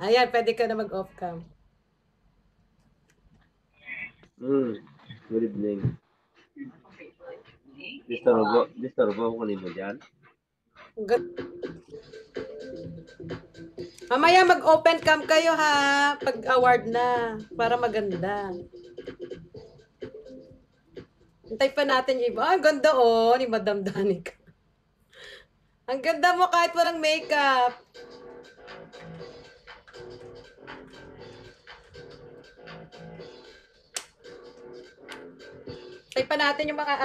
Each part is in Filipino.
Ayan, pwede ka na mag-off cam. Good evening. Disturbo ako kanino dyan. Mamaya mag-open cam kayo ha, pag award na, para maganda. Hintay pa natin yung iba. Ang ganda ni Madam Danica. Ang ganda mo kahit walang makeup. Hintay pa natin yung mga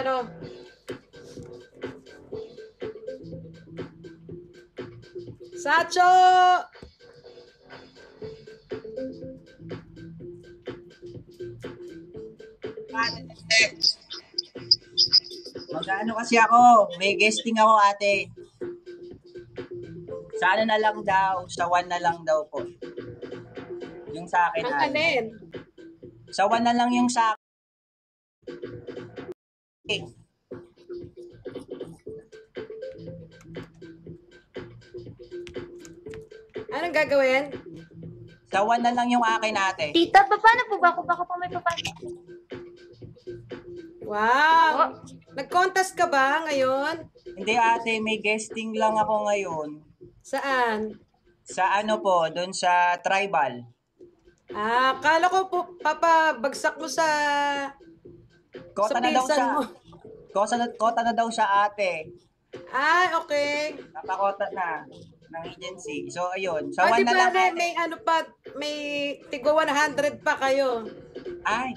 Sacho! Mag-ano kasi ako, may guesting ako ate. Sa ano na lang daw, sa 1 na lang daw po. Yung sa akin Ang ate. alin? Sa 1 na lang yung sa akin. Anong gagawin? Sa 1 na lang yung akin ate. Tita, paano po ba? Baka po may papasok. Wow! Nag-contest ka ba ngayon? Hindi ate, may guesting lang ako ngayon. Saan? Sa ano po, doon sa tribal. Kala ko po, papabagsak mo sa Kota na daw pinsan siya. mo. Kota na daw siya ate. Okay. Napakota na ng agency. So ayun, sa Di 1 na ba lang ate. may tigwa 100 pa kayo. Ay.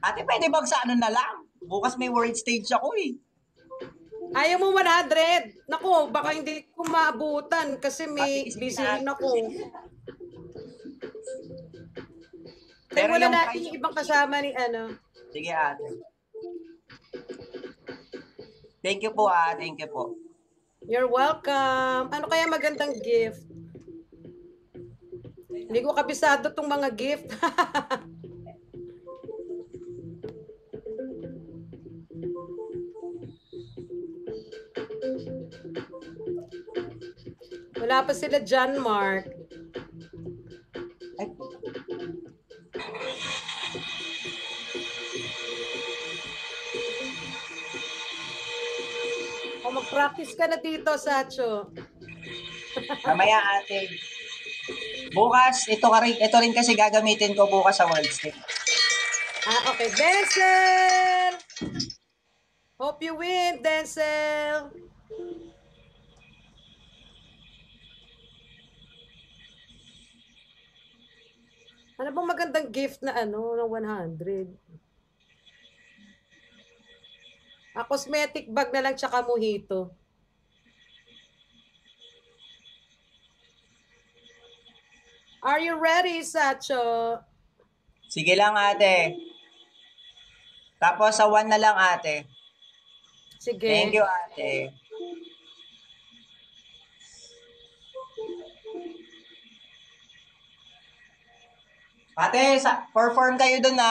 Ate, pwede bang sa ano na lang? Bukas may world stage ako eh. Ayaw mo 100. Naku, baka hindi ko maabutan kasi may busy rin ako. Pero wala natin yung ibang kasama ni Sige ate. Thank you po thank you po. You're welcome. Ano kaya magandang gift? Hindi ko kabisado tong mga gift. Wala pa sila John Mark. Ay. Mag-practice ka na dito, Sacho. Mamaya ate. Bukas, ito rin kasi gagamitin ko bukas sa world stage. Okay. Denzel! Hope you win, Denzel! Ano bang magandang gift na ng 100? Cosmetic bag na lang tsaka mojito. Are you ready, Sacho? Sige lang ate. Tapos sa 1 na lang ate. Sige. Thank you ate. Ate, perform kayo dun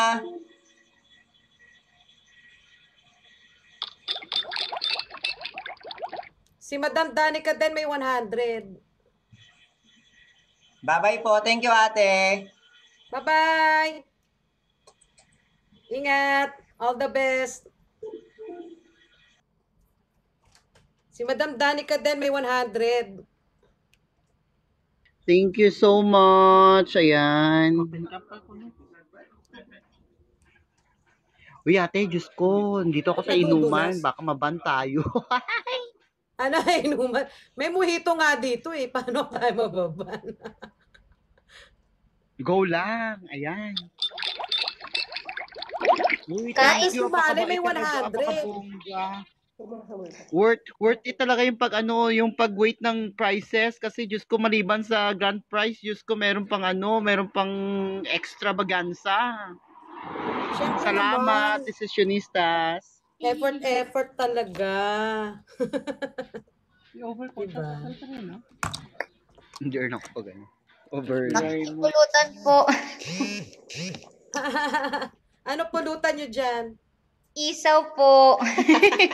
Si Madam Danica din may 100. Bye-bye po. Thank you ate. Bye-bye. Ingat. All the best. Si Madam Danica din may 100. Thank you so much. Ayan. Uy, ate, Diyos ko. Dito ako sa inuman. Baka maban tayo. Ano, inuman? May mojito nga dito eh. Paano tayo mababan? Go lang. Ayan. Uy, Kain sumali, may 100. Worth it talaga yung yung pag-wait ng prices kasi Diyos ko maliban sa grand prize, Diyos ko meron pang extravaganza. Salamat, decisionistas. Effort talaga. Diba? Hindi rin ako pag Pulutan po. Ano pulutan nyo dyan? Isaw po.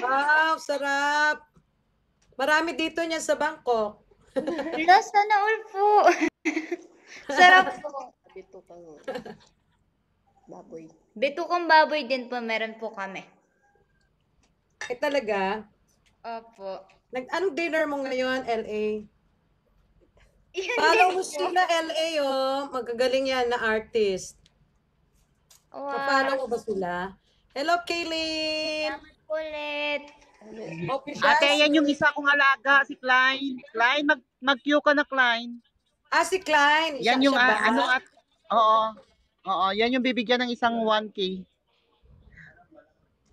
Wow, sarap. Marami dito niyan sa Bangkok. Wala, sana all po. Sarap po. Bitukang baboy din po, meron po kami. Talaga? Opo. Anong dinner mo ngayon, LA? Yan Follow din mo po. sila, LA, oh. Magagaling yan na artist. Follow Wow. mo ba sila? Hello, Kaylin! Salamat po ulit. Hope you Ate, guys... yan yung isa kong alaga, si Klein. Klein, mag-queue ka na, Klein. si Klein. Yan yung, siya ba? oo. Oo, yan yung bibigyan ng isang 1K.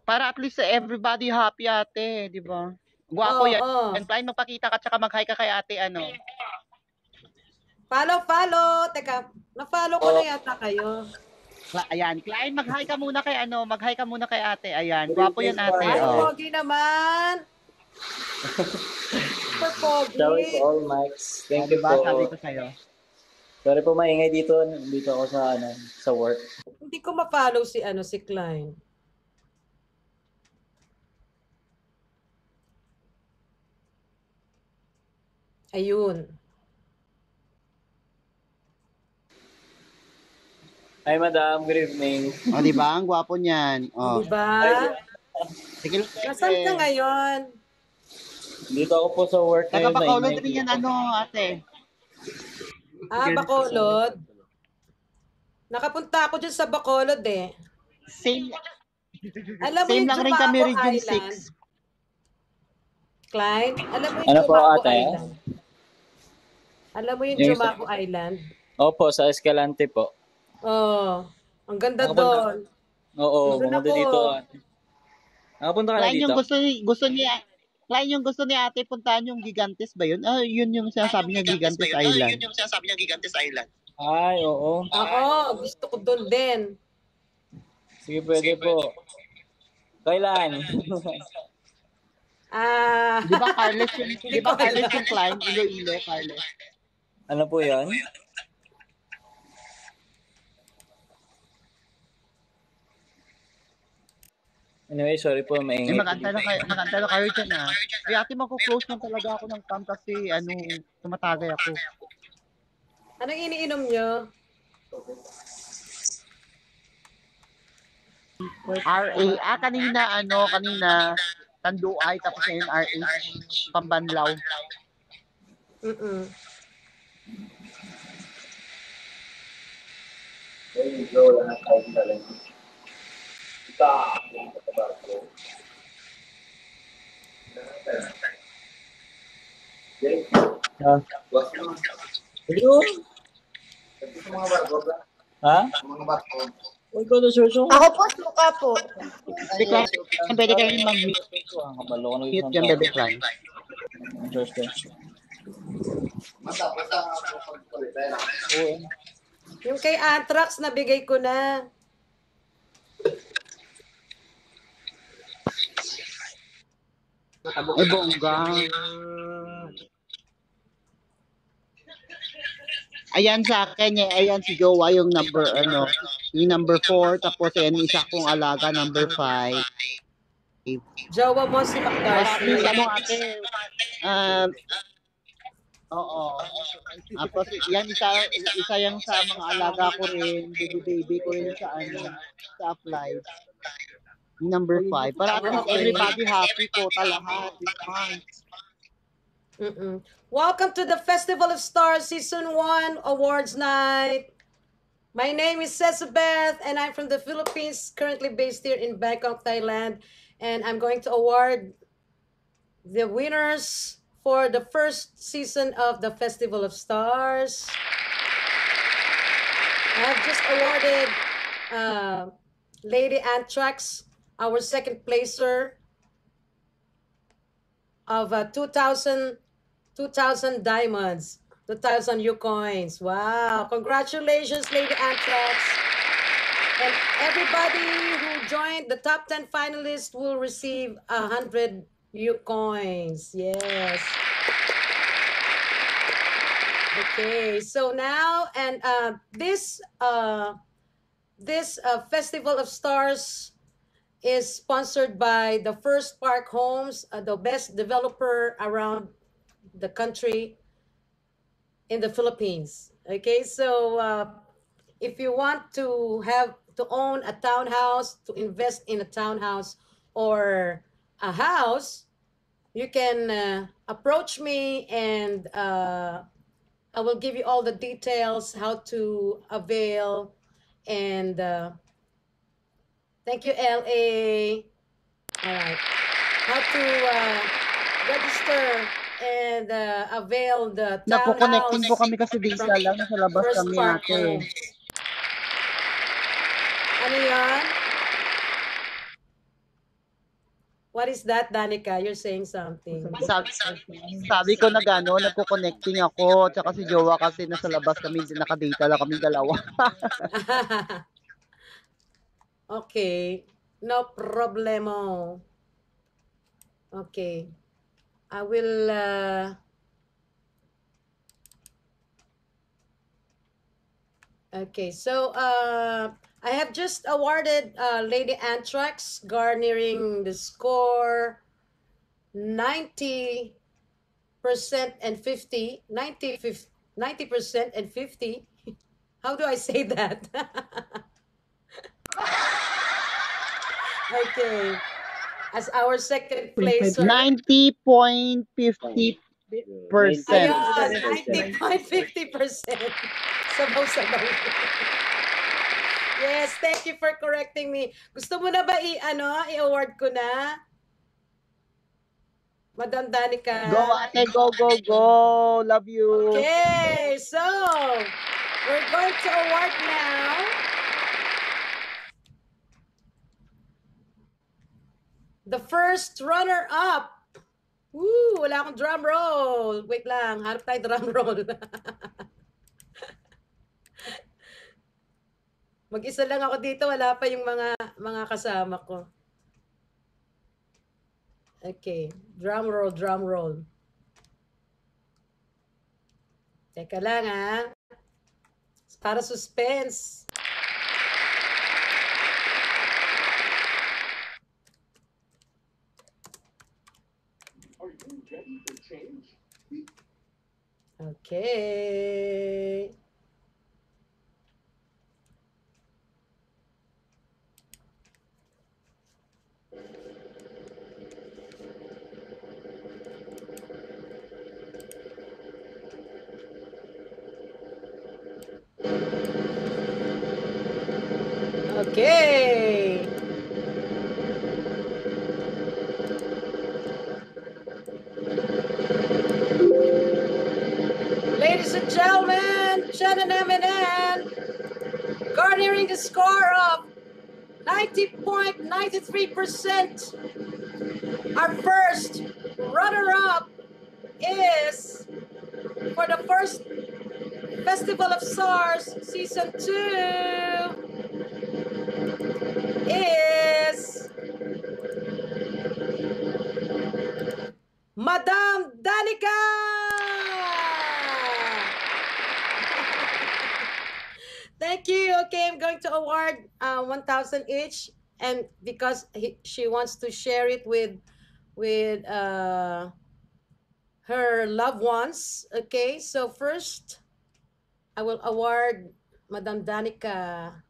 Para at least everybody happy, ate, di ba? Gwapo yan. Oo. And Klein, magpakita ka, tsaka mag-hi ka kay ate, ano. Follow. Teka, na-follow ko na yata kayo. Ayan, Klein, mag-hi ka muna kay mag-hi ka muna kay ate. Ayan, gwapo yan, ate. Ay, Oh. pogi naman. Super pogi. Shout out to all mics. Thank you Diba, sabi po. ko sa'yo. Sorry po maingay dito. Dito ako sa work. Hindi ko ma-follow si Klein. Ayun. Hi, madam. Good evening. O, di ba? Ang gwapo niyan. O. Diba? Sige lang, Nasaan ka ngayon? Dito ako po sa work. Taga ngayon, Bacolod maingay rin yan, dito. ate. Bacolod. Nakapunta ako dyan sa Bacolod eh. Same, Alam mo same yung lang rin kami, Jumaco Region Island? 6. Klein, alam mo yung Ano po, Jumaco ate? Island? Alam mo yung Yung Jumaco Island? Opo, sa Escalante po. Oh, ang ganda Nakapunta- doon. Oo, Doon pumunta ako. dito. Nakapunta ka na Klein, dito? yung gusto ni ate puntahan yung Gigantes ba yun? Yun yung sinasabi niya, Gigantes Island. Ay, oo. Oo, gusto ko doon din. Sige, pwede po. Kailan? Di ba Carlos yung Klein? Iloilo, Carlos. Ano po yan? Anyway, sorry po, maingay. Magantala kayo dyan, ah. Ate, magko-close lang talaga ako ng cam kasi, tumatagay ako. Anong iniinom nyo? RA, kanina, Tanduay, tapos ngayon RA, Pambanlaw. Mm-mm. Hello? Ha? Uy, ikaw na, sir. Ako po, suka po. Bebe Klein, pwede ka rin mag-mute Kabalo ko na yan, Bebe Klein. Yung kay Anthrax, nabigay ko na. Ay, bongga. Ayan sa akin, ayan si Jowa yung number 4, tapos yan isa kong alaga, number 5. Jowa mo si Para at McDarcy. least ate, oo. Tapos yan isa yung sa mga alaga ko rin, baby ko rin sa sa apply. Number 5. Para at least everybody happy po talaga. Mm-mm. Welcome to the Festival of Stars Season 1 Awards Night. My name is Cesabeth and I'm from the Philippines, currently based here in Bangkok, Thailand. And I'm going to award the winners for the first season of the Festival of Stars. I've just awarded Lady Anthrax, our second placer, of 2,000 diamonds, 2,000 U-coins. Wow. Congratulations, Lady Anthrax. And everybody who joined, the top 10 finalists will receive 100 U-coins. Yes. Okay, so now, and this Festival of Stars is sponsored by the First Park Homes, the best developer around the country. in the Philippines. Okay, so if you want to own a townhouse, to invest in a townhouse or a house, you can approach me, and I will give you all the details how to avail. And thank you, LA. All right, how to register and avail the Naku, connecting townhouse po kami kasi di from isa lang. Nasa labas First kami Park ate. Homes. Ano yan? What is that, Danica? You're saying something. Sabi ko na gano'n, nagko-connecting ako. Tsaka si Jowa kasi nasa labas kami, nakadata lang kami dalawa. Okay, no problemo. Okay, I will okay, so I have just awarded Lady Anthrax, garnering the score 90% and 50, 90% and 50. How do I say that? Okay, as our second placer. 90.50%. Ayun, 90.50%. Sabaw-sabaw. Yes, thank you for correcting me. Gusto mo na ba i-award ko na? Madam Danica. Go ate, go, go, go. Love you. Okay, so we're going to award now the first runner-up. Woo, wala akong drum roll. Wait lang, hanap tayo drum roll. Mag-isa lang ako dito, wala pa yung mga kasama ko. Okay, drum roll, drum roll. Teka lang ha. Para suspense. Okay. Okay. Ladies and gentlemen, Shannon M&N, garnering the score of 90.93%. Our first runner-up is for the first Festival of Stars Season 2 is Madam Danica! Thank you. Okay, I'm going to award 1,000 each, and because she wants to share it with her loved ones. Okay, so first I will award Madam Danica.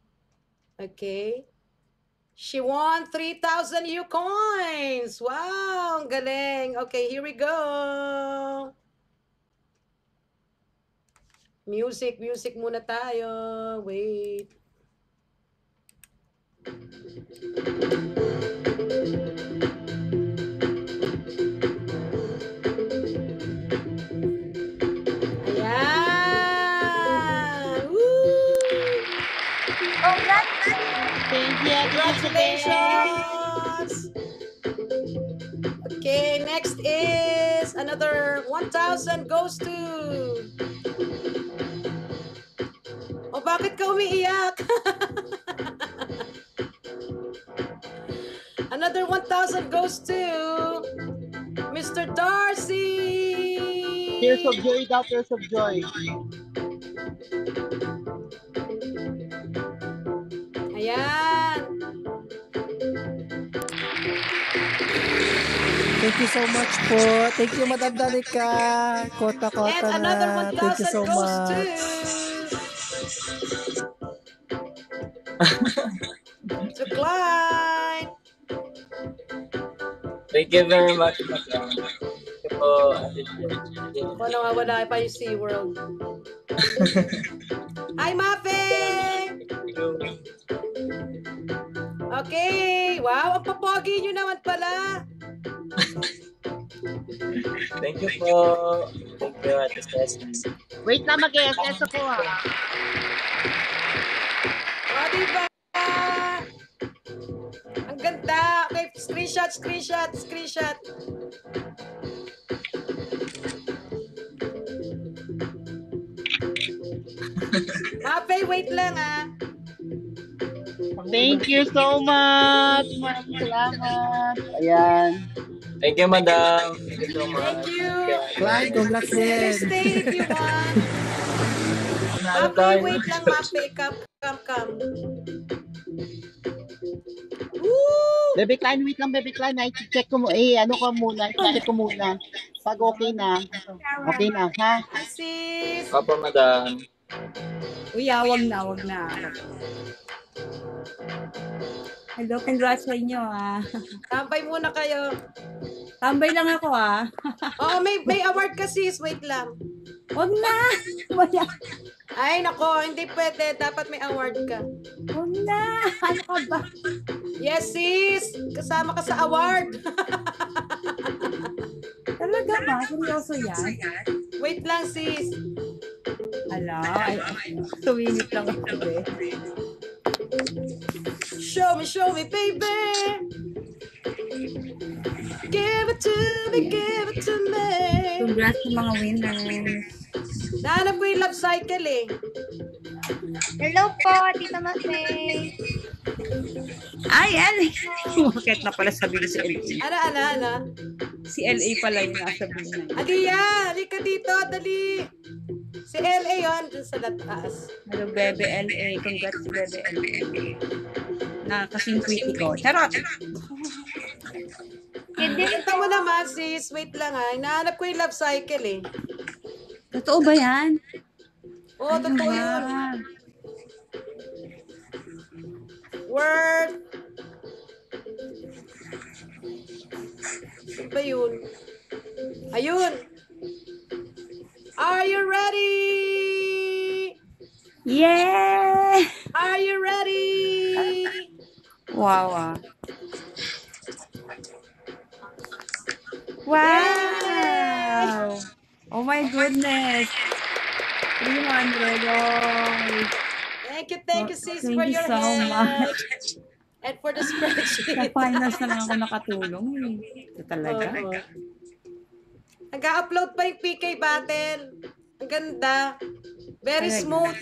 Okay, she won 3,000 U coins. Wow, ang galing. Okay, here we go. Music muna tayo. Wait. Ayan. Woo! Congratulations! Okay, next is another 1,000 goes to... Oh, bakit ka umiiyak? Another 1,000 goes to Mr. Darcy. Tears of joy daw, tears of joy. Ayan. Thank you so much po. Thank you, Madam Danica. And Kota-kota another na. Thank you 1,000 so goes to... much. to Klein. Thank you very much, madam. Thank you po, Ate Jen. Ako nawawala pa yung SeaWorld. Hi, Mafe! Thank you. Okay. Wow, ang papogi nyo naman pala. Thank you po. Thank you, Ate Ceci. Wait lang, mag-SS ako ha. O, diba? Ang ganda. Okay, screenshot. Mafe, wait lang ah. Thank you so much. Maraming salamat. Ayan. Thank you, madam. Thank you so much. Thank you. Clyde, congrats You can din. stay if you want. Nanalo Mafe, tayo. wait lang, Mafe. Come. Woo! Baby Klein, wait lang, Baby Klein. I-check ko mo. Ano ko muna. I-check ko muna. Pag okay na. Okay na, ha? Hi, sis. Opo, madam. Uy, wag na. Hello, congrats sa inyo Tambay muna kayo. Tambay lang ako Oo, may award ka, sis. Wait lang. Wag na. Wala. Ay, nako. Hindi pwede. Dapat may award ka. Wag na. Ano ka ba? Yes, sis. Kasama ka sa award. Talaga ba? Seryoso yan? Wait lang, sis. Ala, tuwinit lang ako Show me, baby. Give it to me. Congrats sa mga winners. Nahanap ko yung love cycle eh. Hello po, Tita Masay. Ay, LA. Bakit na pala sabihin si LA? Ana. Si LA pala yung nasabihin na yun. Aliya, halika dito, dali. Si LA yun, dun sa taas. Hello, Bebe LA. Congrats, Bebe LA. Nakakasing tweety ko. Charot! Ito mo naman, sis. Wait lang ha. Hinahanap ko yung love cycle eh. Totoo ba yan? Oo, totoo yun. Word. Ano ba yun? Ayun. Are you ready? Yeah! Are you ready? Wow. Wow! Oh my goodness! 300. Oh. Thank you, sis, Thank for you your so help. much. And for the spreadsheet. Sa finals na lang ako nakatulong. Ito talaga. Oo. Nag-upload pa yung PK battle. Ang ganda. Very Talaga. smooth.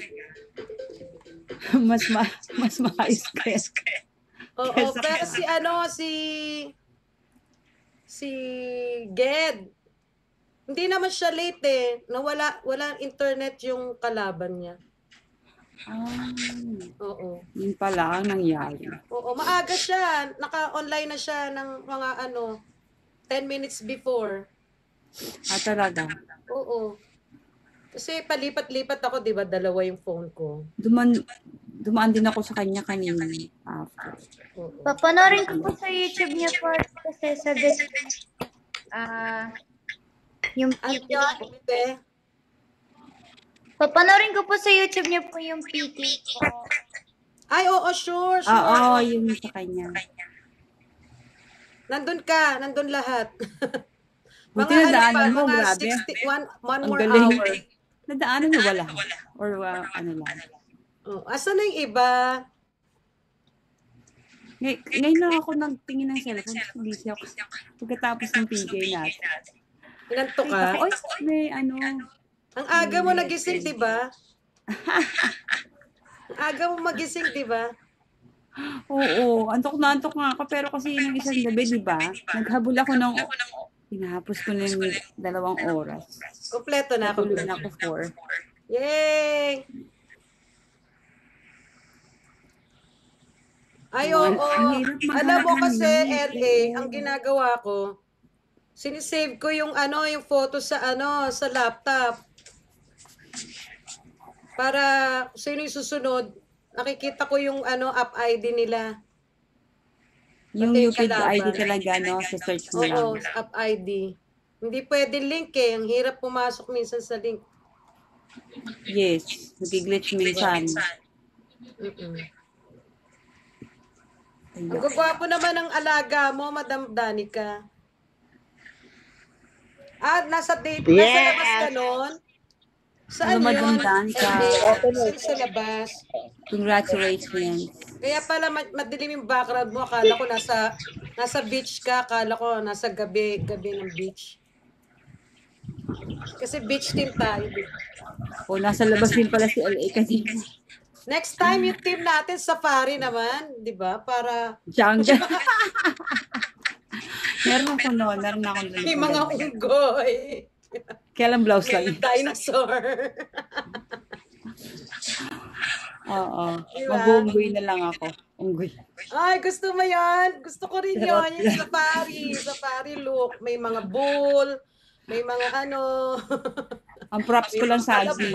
mas maayos kaya. Oo, Kesa- pero si Ged. Hindi naman siya late eh. Wala internet yung kalaban niya. Oo. Yun pala ang nangyari. Oo, maaga siya. Naka-online na siya ng mga 10 minutes before. Talaga. Oo. Kasi palipat-lipat ako, 'di ba? Dalawa yung phone ko. Dumaan din ako sa kanya kanina. After. Oo. Papanorin ko po sa YouTube niya po kasi sabi yung video. Ate, Papanorin ko po sa YouTube niya po yung PT ko. ay, oo, sure. Oo, yun sa kanya. Nandun lahat. Buti nadaanan mo, mga grabe. one Ang more galing. hour. Nadaanan mo wala? Or ano lang? Oh, asan na yung iba? Ngayon lang ako nagtingin ng cellphone. Busy ako. Pagkatapos ng PJ natin. Inantok ka? Oy, may ano. Ang aga mo nagising, di ba? Ang aga mo magising, di ba? Oo, antok na ako. Pero kasi yung isang gabi, di ba? Naghabol ako ng... Pinahapos ko na yung 2 oras. Kompleto na ako. Natulog na ako 4. Yay! Ay, oo. Ang hirap maghanap Alam mo ng kasi, limit. LA, ang ginagawa ko, sinisave ko yung yung photo sa sa laptop. Para sino yung susunod, nakikita ko yung app ID nila. Yung Pati yung UPID ID kalaban. talaga, no? Sa search mo lang. Oo, app ID. Hindi pwede link eh. Ang hirap pumasok minsan sa link. Yes. Nag-glitch minsan. Mm-mm. Ang Ayun. gagwapo naman ng alaga mo, Madam Danica. Nasa labas ka nun? Saan Hello, yun? Madam Danica. Saan sa labas? Congratulations. Kaya pala madilim yung background mo. Akala ko nasa beach ka. Akala ko nasa gabi ng beach. Kasi beach team tayo. O, nasa labas din pala si LA kanina. Next time yung team natin, safari naman. Di ba? Para Jungle. Meron ako noon. Meron na akong may mga unggoy. Kaya lang blouse lang. May dinosaur. Oo. Diba? Mag-unggoy na lang ako. Unggoy. Ay, gusto mo yan? Gusto ko rin yun. Yung safari. Safari look. May mga bull. May mga Ang props ko lang saging.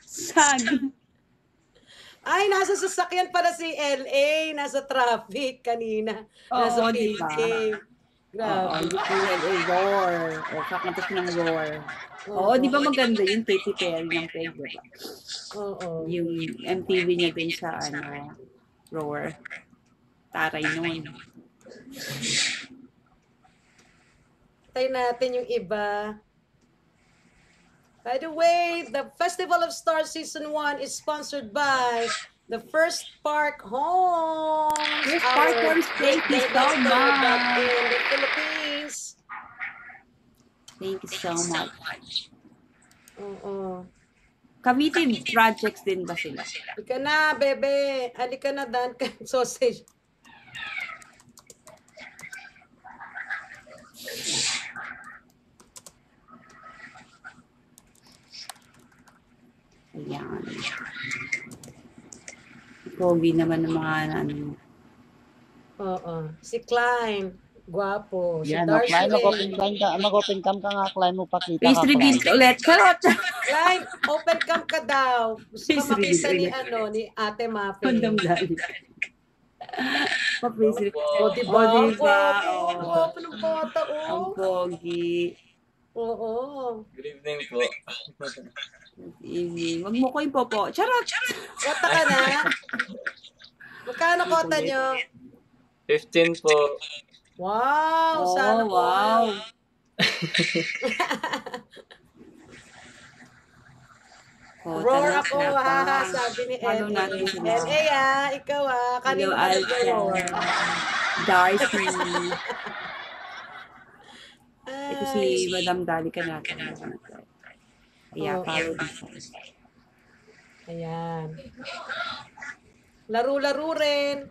Saging. Ay, nasa sasakyan pala si LA. Nasa traffic kanina. Nasa Oo, diba? meeting. Grabe. Oo, LA roar. O, kakanta siya ng roar. Oo, di ba maganda yung Katy Perry ng Peg, diba? Oo. Yung MTV niya din sa roar. Taray noon. Tayo natin yung iba. By the way, the Festival of Stars Season 1 is sponsored by the First Park Homes. First Park Homes, thank you so much. In the Philippines. Thank you so much. Oo. Cavite projects din ba sila? Halika na, bebe. Halika na, Dan. Sausage. Ayan. Pogi naman ng mga Oo. Si Klein. Guwapo. Si Yan, Darcy Klein, rin. mag-open cam ka nga, Klein, mo pakita face ka, reveal Klein. ulit. Charot! Klein, open cam ka daw. Gusto Face ka makita reveal ni Ate Mafe. Condom dali. Pa-face reveal. O, diba? O, diba? Ang guwapo ng bata, Ang pogi. Oo. Good evening po. Easy. Wag mo ko yung popo. Charot! Kota ka na? Magkano kota nyo? 15 po. Wow! Oh, Sana wow. Roar ako ha, sabi ni Follow LA. natin sila. LA ikaw kanino Hello, ka Alta. nag-roar? Darcy. Ay, Ito si Madam Dalika natin. Kaya, Oo. follow this. Ayan. Laro-laro rin.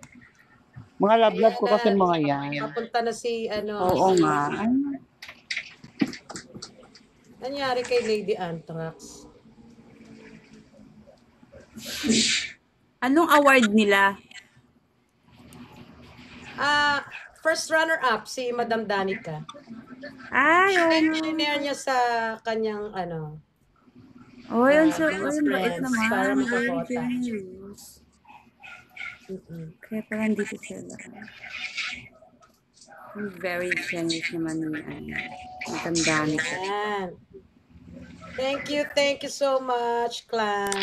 Mga love-love ko kasi mga yan. Papunta na si Oo si- nga. Nangyari kay Lady Anthrax. Anong award nila? First runner-up si Madam Danica. Ay, Shinare niya sa kanyang oh, yun so, mga mait friends para naman. Very makakota. generous. Kaya pala dito sila. Very generous naman ni matandaan ko. Ayan. Thank you so much, Clan.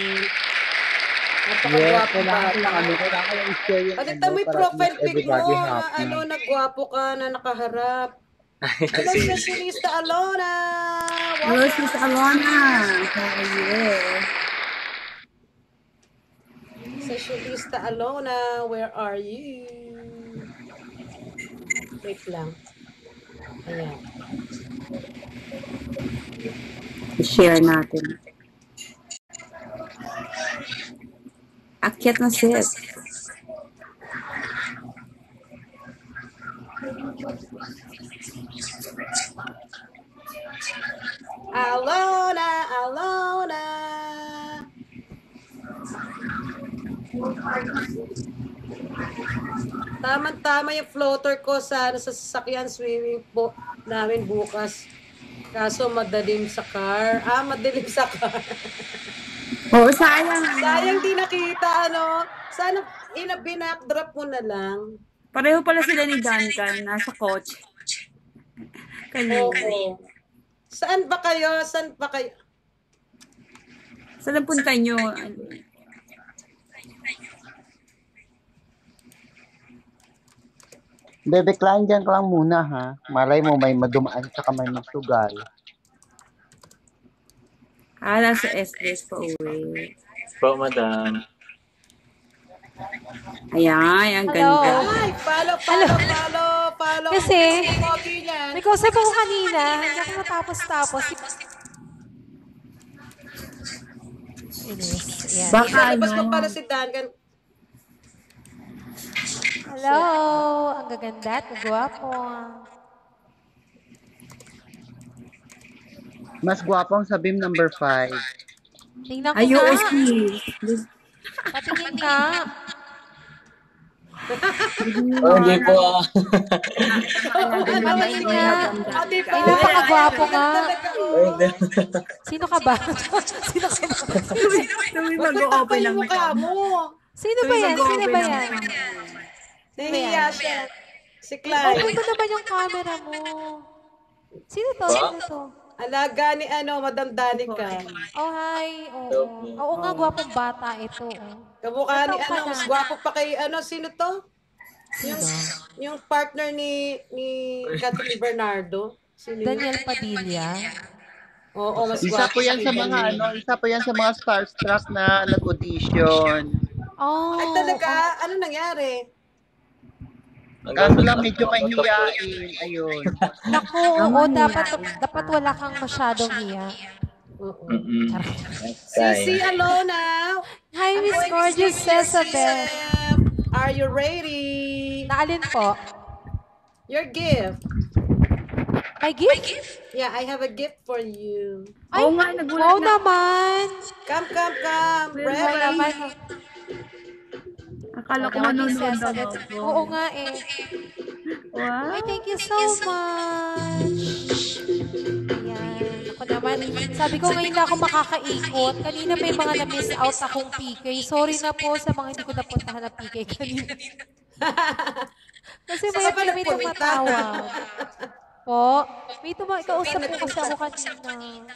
Napakagwapo ba? Kailangan ko lang i-share yung Pati mo yung para profile pic mo, everybody na happy. nagwapo ka na nakaharap. Hello, Specialista Alona! Hello, Sis Alona. Oh, yeah. Specialista Alona, where are you? Wait lang. Ayan. I-share natin. Akyat na sis. Alona, Alona! Tama yung floater ko sa sasakyan swimming po namin bukas. Kaso madalim sa car. Madilim sa car. Oo, sayang. Sayang di nakita, ano. Sana binackdrop mo na lang. Pareho pala sila ni Duncan, nasa coach. Kanina. Oo. Saan ba kayo? Saan ang punta nyo? Bebe Klein, dyan ka lang muna ha. Malay mo may madumaan sa kamay magsugal. Nasa SS pa uwi. Po, madam. Ayan, ang Hello. ganda. Ay, follow. Kasi, Pogi niyan. may kausap ako kanina, hindi ako natapos-tapos. Inis. Yan. Baka Tapos ano, mo para si Duncan. Hello! Ang gaganda at gwapo. Mas gwapong sa beam number 5. Tingnan ko ay, nga. oo, sis. Patingin ka. Oh, hindi po. Patingin nga. Diba? Ay, napakagwapo nga. Ay, hindi. Sino ka ba? Sino ka ba? Tuloy Ba't mag-open yung lang. mukha mo? Sino ba yan? Sino ba yan? Nahihiya siya. Si Open Clyde. mo naman yung camera mo. Sino to? Sino to? Alaga ni Madam Danica. Oh, hi. Oo. Oo nga, gwapong bata ito. Kamukha ni Ito ka na. mas gwapo pa kay sino to? Yung partner ni Catherine Bernardo. Sino yun? Daniel Padilla. Oo, mas Isa gwapo po yan kay sa mga Daniel. isa po yan sa mga starstruck na nag-audition. Oh. Ay talaga, ano nangyari? Kaso lang medyo mahihiyain. Ayun. Naku, oo, dapat wala kang masyadong hiya. Oo. Say. Sisi Alona. Hi, Miss Gorgeous Cesabel. Are you ready? Naalin po? Your gift. My gift? Yeah, I have a gift for you. Ay, Oo nga, nagulat wow na. naman. Come. Wow Ready? naman. Akala ko Wow naman, Miss manonood Cesabel. ako. Oo nga eh. Wow. Ay, thank you so much. Ayan. Ako naman, sabi ko ngayon na ako makakaikot. Kanina may mga na-miss out akong PK. Sorry na po sa mga hindi ko napuntahan na PK kanina. Kasi Saan ka may nagpunta? tumatawag. Po, kausap po kasi ako kanina.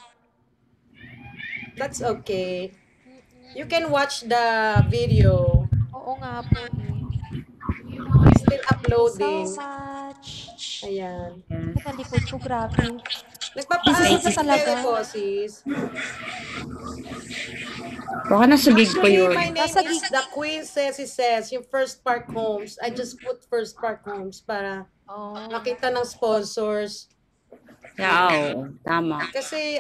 That's okay. You can watch the video. Oo nga po eh. Still uploading. So much. Ayan. Sa likod ko, grabe. Nagpapaalam Isa sa talaga. kayo, bosses. Baka nasa gig pa Actually, yun. my name Nasa is gig. The Queen Says, yung First Park Homes. I just put First Park Homes para Oh. makita ng sponsors. Yeah, oo. Tama. Kasi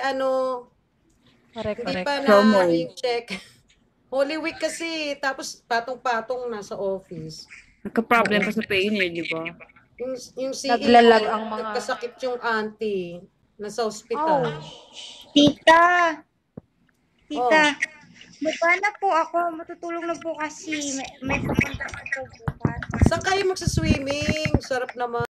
Correct, hindi correct. pa Promo. na yung check. Holy Week kasi, tapos patong-patong nasa office. Nagka-problem pa sa Payoneer, di ba? Yung CEO, Naglalag ang mga- nagkasakit yung auntie. Nasa hospital. Tita. Oh. Baba na po ako. Matutulog na po kasi. May pupunta ako bukas. Saan kayo magsaswimming? Sarap naman.